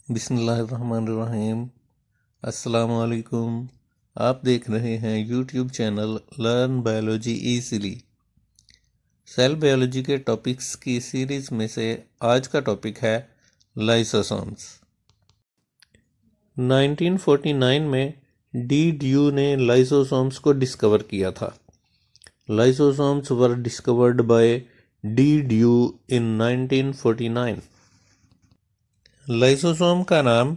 बिस्मिल्लाहिर्रहमानिर्रहीम। अस्सलाम वालेकुम। आप देख रहे हैं YouTube channel learn biology easily. Cell biology के टॉपिक्स की सीरीज़ में से आज का टॉपिक है लाइसोसोम्स। 1949 में डी ड्यू ने लाइसोसोम्स को डिस्कवर किया था। Lysosomes were discovered by de Duve in 1949। Lysosome का नाम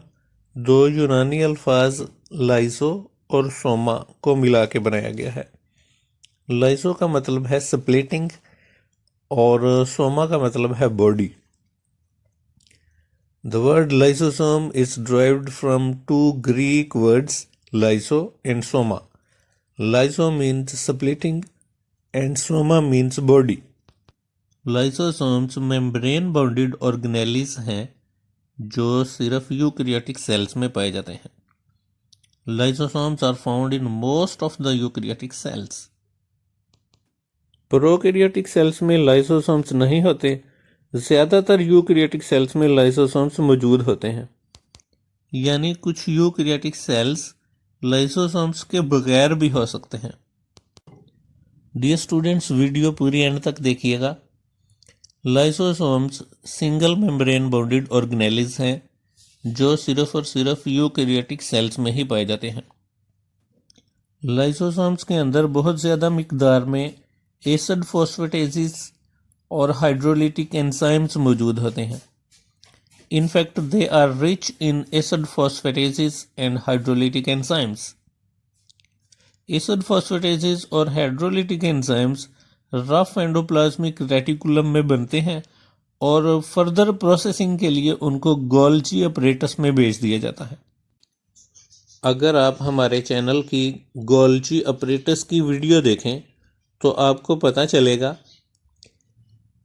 दो यूनानी अल्फाज लाइसो और सोमा को मिला के बनाया गया है। लाइसो का मतलब है स्प्लिटिंग और सोमा का मतलब है body. The word lysosome is derived from two Greek words lyso and soma. Lyso means splitting and soma means body. Lysosomes membrane bounded organelles हैं जो सिर्फ यूकैरियोटिक सेल्स में पाए जाते हैं। Lysosomes are found in most of the eukaryotic cells. Prokaryotic cells में lysosomes नहीं होते। ज़्यादातर यूकैरियोटिक सेल्स में लाइसोसोम्स मौजूद होते हैं। यानी कुछ यूकैरियोटिक सेल्स लाइसोसोम्स के बगैर भी हो सकते हैं। डियर स्टूडेंट्स, वीडियो पूरी एंड तक देखिएगा। Lysosomes single membrane bounded organelles हैं जो सिर्फ और सिर्फ यूकैरियोटिक सेल्स में ही पाए जाते हैं। लाइसोसोम्स के अंदर बहुत ज़्यादा मिकदार में एसिड फॉस्फेटेजेस और हाइड्रोलिटिक एंजाइम्स मौजूद होते हैं। In fact they are rich in acid phosphatases and hydrolytic enzymes. Acid phosphatases और hydrolytic enzymes rough endoplasmic reticulum में बनते हैं और फर्दर प्रोसेसिंग के लिए उनको गोल्जी अपरेटस में भेज दिया जाता है। अगर आप हमारे चैनल की गोल्जी अपरेटस की वीडियो देखें तो आपको पता चलेगा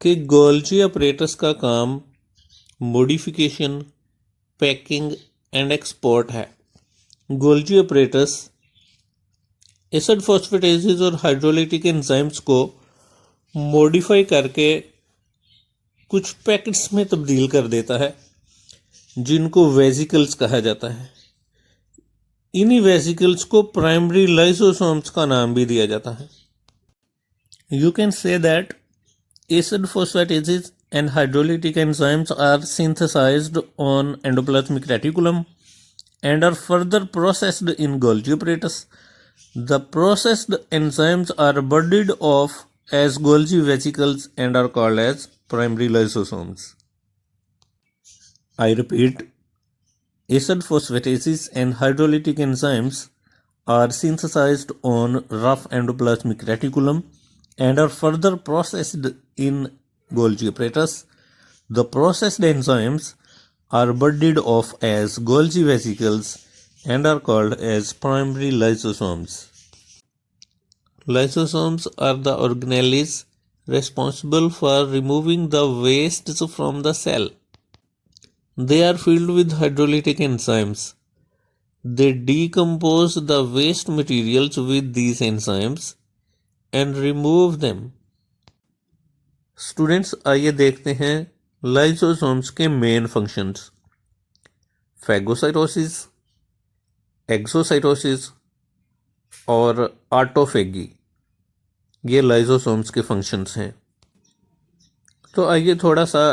कि गोल्जी अपरेटस का काम मॉडिफिकेशन, पैकिंग एंड एक्सपोर्ट है। गोल्जी अपरेटस एसिड फॉस्फेटेजेस और हाइड्रोलिटिक एंजाइम्स को मॉडिफाई करके कुछ पैकेट्स में तब्दील कर देता है जिनको वेसिकल्स कहा जाता है। इन्हीं वेसिकल्स को प्राइमरी लाइसोसोम्स का नाम भी दिया जाता है। You can say that acid phosphatases and hydrolytic enzymes are synthesized on endoplasmic reticulum and are further processed in Golgi apparatus. The processed enzymes are bodied off as Golgi vesicles and are called as primary lysosomes. I repeat, acid phosphatases and hydrolytic enzymes are synthesized on rough endoplasmic reticulum and are further processed in Golgi apparatus. The processed enzymes are bodied off as Golgi vesicles and are called as primary lysosomes. Lysosomes are the organelles responsible for removing the wastes from the cell. They are filled with hydrolytic enzymes. They decompose the waste materials with these enzymes and remove them. Students, आइए देखते हैं lysosomes के main functions. Phagocytosis, exocytosis और autophagy, ये lysosomes के functions हैं। तो आइए थोड़ा सा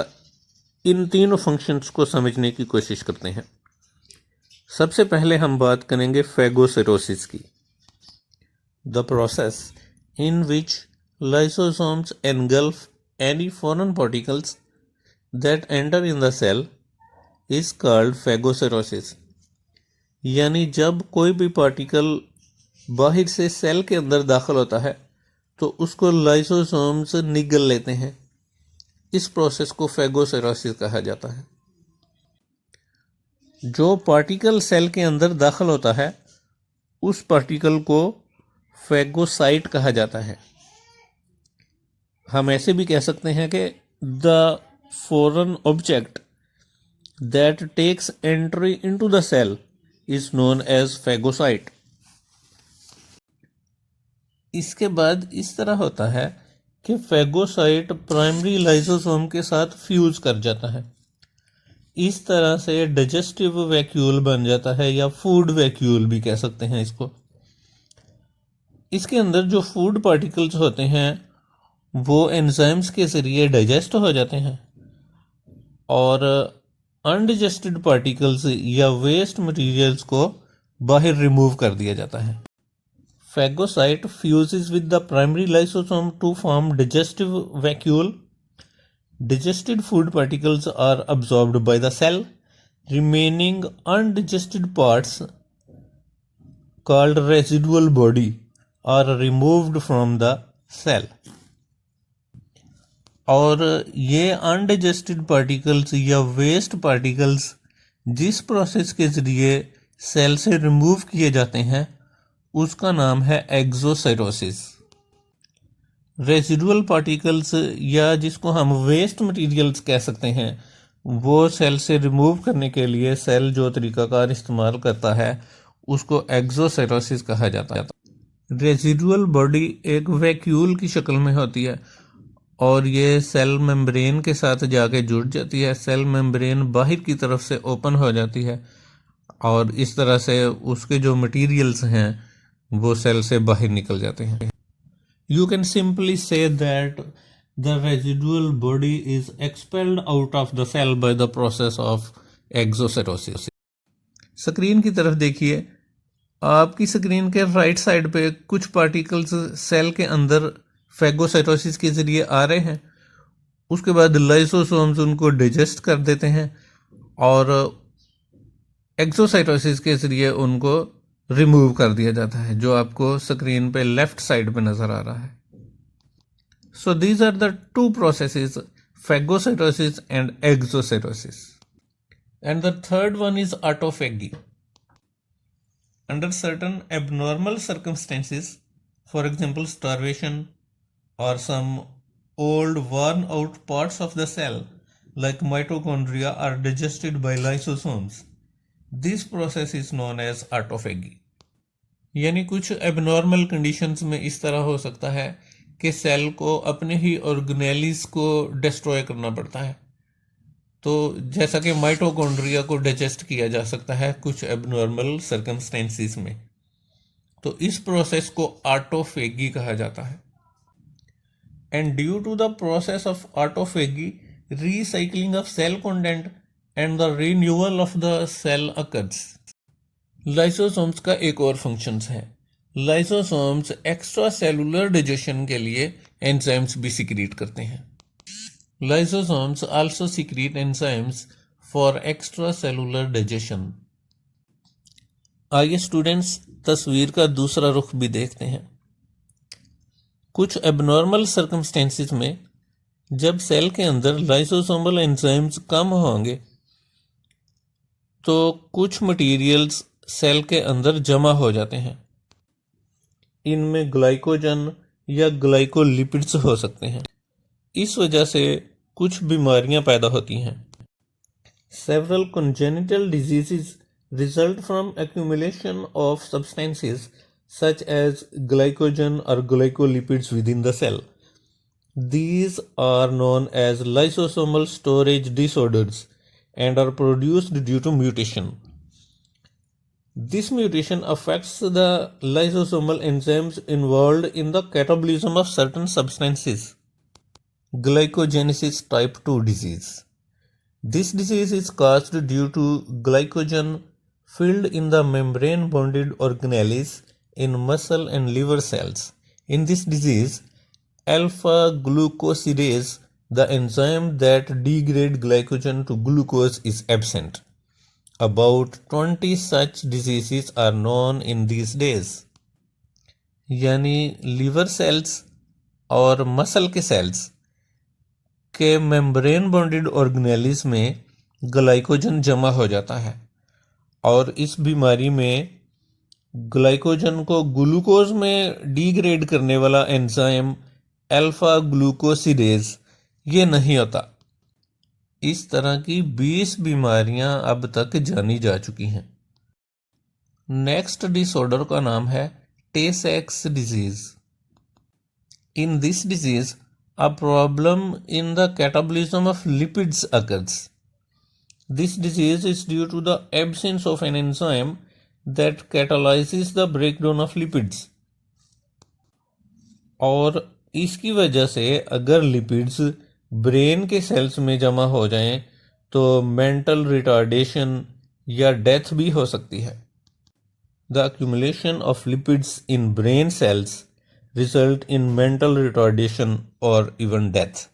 इन तीनों फंक्शंस को समझने की कोशिश करते हैं। सबसे पहले हम बात करेंगे फैगोसाइटोसिस की। The process in which lysosomes engulf any foreign particles that enter in the cell is called phagocytosis. यानी जब कोई भी पार्टिकल बाहर से सेल के अंदर दाखिल होता है तो उसको लाइसोसोम्स निगल लेते हैं। इस प्रोसेस को फैगोसाइटोसिस कहा जाता है। जो पार्टिकल सेल के अंदर दाखिल होता है उस पार्टिकल को फैगोसाइट कहा जाता है। हम ऐसे भी कह सकते हैं कि the foreign object that takes entry into the cell is known as phagocyte. इसके बाद इस तरह होता है कि फैगोसाइट प्राइमरी लाइसोसोम के साथ फ्यूज कर जाता है। इस तरह से डाइजेस्टिव वैक्यूल बन जाता है, या फूड वैक्यूल भी कह सकते हैं इसको। इसके अंदर जो फूड पार्टिकल्स होते हैं वो एंजाइम्स के ज़रिए डाइजेस्ट हो जाते हैं, और अनडाइजेस्टेड पार्टिकल्स या वेस्ट मटेरियल्स को बाहर रिमूव कर दिया जाता है। Phagocyte fuses with the primary lysosome to form digestive vacuole. Digested food particles are absorbed by the cell. Remaining undigested parts, called residual body, are removed from the cell. और ये undigested particles या waste particles जिस process के ज़रिए cell से remove किए जाते हैं उसका नाम है एक्सोसाइटोसिस। रेजिडुअल पार्टिकल्स या जिसको हम वेस्ट मटेरियल्स कह सकते हैं वो सेल से रिमूव करने के लिए सेल जो तरीकाकार इस्तेमाल करता है उसको एक्सोसाइटोसिस कहा जाता है। रेजिडुअल बॉडी एक वैक्यूल की शक्ल में होती है और ये सेल मेम्ब्रेन के साथ जाके जुड़ जाती है। सेल मेम्ब्रेन बाहर की तरफ से ओपन हो जाती है और इस तरह से उसके जो मटेरियल्स हैं वो सेल से बाहर निकल जाते हैं। You can simply say that the residual body is expelled out of the cell by the process of exocytosis. Screen की तरफ देखिए, आपकी स्क्रीन के राइट साइड पे कुछ पार्टिकल्स सेल के अंदर फैगोसाइटोसिस के जरिए आ रहे हैं। उसके बाद लाइसोसोम्स उनको डाइजेस्ट कर देते हैं और एक्सोसाइटोसिस के जरिए उनको रिमूव कर दिया जाता है, जो आपको स्क्रीन पे लेफ्ट साइड पे नजर आ रहा है। So these are the two processes, phagocytosis and exocytosis. And the third one is autophagy. Under certain abnormal circumstances, for example starvation or some old worn out parts of the cell like mitochondria are digested by lysosomes. This process is known as autophagy. यानी कुछ abnormal conditions में इस तरह हो सकता है कि cell को अपने ही ऑर्गेनेलिस को डिस्ट्रॉय करना पड़ता है। तो जैसा कि माइटोकॉन्ड्रिया को डाइजेस्ट किया जा सकता है कुछ एबनॉर्मल सर्कमस्टेंसेस में, तो इस प्रोसेस को ऑटोफेगी कहा जाता है। And due to the process of autophagy, recycling of cell content and the renewal of the cell occurs. Lysosomes का एक और फंक्शन है। लाइसोसोम्स एक्स्ट्रा सेलुलर डाइजेशन के लिए एंजाइम्स भी सिक्रीट करते हैं। Lysosomes also secrete enzymes for extra cellular digestion. आइए स्टूडेंट्स तस्वीर का दूसरा रुख भी देखते हैं। कुछ एबनॉर्मल सर्कमस्टेंसेस में जब सेल के अंदर लाइसोसोमल एंजाइम्स कम होंगे तो कुछ मटेरियल्स सेल के अंदर जमा हो जाते हैं। इनमें ग्लाइकोजन या ग्लाइकोलिपिड्स हो सकते हैं। इस वजह से कुछ बीमारियां पैदा होती हैं। Several congenital diseases result from accumulation of substances such as glycogen or glycolipids within the cell. These are known as lysosomal storage disorders and are produced due to mutation. This mutation affects the lysosomal enzymes involved in the catabolism of certain substances. Glycogenesis type 2 disease. This disease is caused due to glycogen filled in the membrane-bonded organelles in muscle and liver cells. In this disease, alpha-glucosidase, the enzyme that degrades glycogen to glucose, is absent. About 20 such diseases are known in these days. यानी liver cells और muscle के sales के membrane bonded organelles में glycogen जमा हो जाता है और इस बीमारी में ग्लाइकोजन को ग्लूकोज में डिग्रेड करने वाला एंजाइम अल्फा ग्लूकोसिडेज ये नहीं होता। इस तरह की 20 बीमारियां अब तक जानी जा चुकी हैं। नेक्स्ट डिसऑर्डर का नाम है Tay-Sachs disease. In this disease a problem in the catabolism of lipids occurs. This disease is due to the absence of an enzyme that catalyzes the breakdown of lipids. और इसकी वजह से अगर lipids brain के sales में जमा हो जाएं तो मेंटल रिटार्डेशन या डेथ भी हो सकती है. The accumulation of lipids in brain cells result in mental retardation or even death.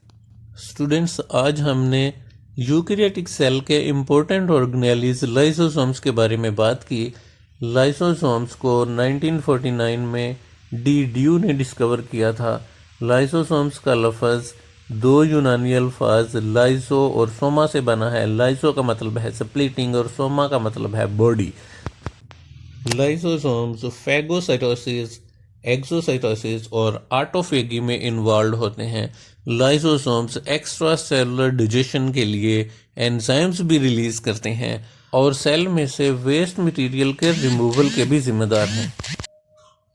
Students, आज हमने यूकैरियोटिक सेल के इम्पोर्टेंट ऑर्गेनेलीज लाइसोसोम्स के बारे में बात की. लाइसोसोम्स को 1949 में डी ड्यू ने डिस्कवर किया था. लाइसोसोम्स का लफ्ज़ दो यूनानी अल्फाज लाइसो और सोमा से बना है. लाइसो का मतलब है स्प्लिटिंग और सोमा का मतलब है बॉडी. लाइसोसोम्स फैगोसाइटोसिस, एक्सोसाइटोसिस और ऑटोफेगी में इन्वॉल्व होते हैं. लाइसोसोम्स एक्स्ट्रा सेलुलर डाइजेशन के लिए एंजाइम्स भी रिलीज करते हैं और सेल में से वेस्ट मटेरियल के रिमूवल के भी जिम्मेदार हैं.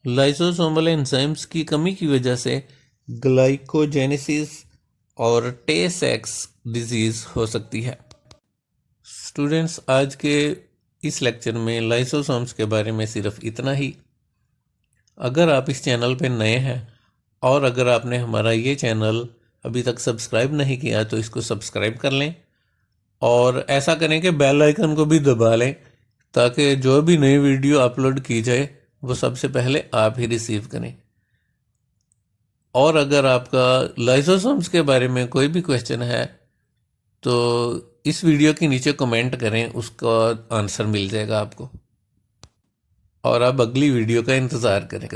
लाइसोसोमल एंजाइम्स की कमी की वजह से ग्लाइकोजेनेसिस और टे-सेक्स डिजीज हो सकती है. स्टूडेंट्स, आज के इस लेक्चर में लाइसोसोम्स के बारे में सिर्फ इतना ही. अगर आप इस चैनल पर नए हैं और अगर आपने हमारा ये चैनल अभी तक सब्सक्राइब नहीं किया तो इसको सब्सक्राइब कर लें और ऐसा करें कि बेल आइकन को भी दबा लें ताकि जो भी नई वीडियो अपलोड की जाए वो सबसे पहले आप ही रिसीव करें. और अगर आपका लाइसोसोम्स के बारे में कोई भी क्वेश्चन है तो इस वीडियो के नीचे कमेंट करें, उसका आंसर मिल जाएगा आपको. और आप अगली वीडियो का इंतज़ार करें.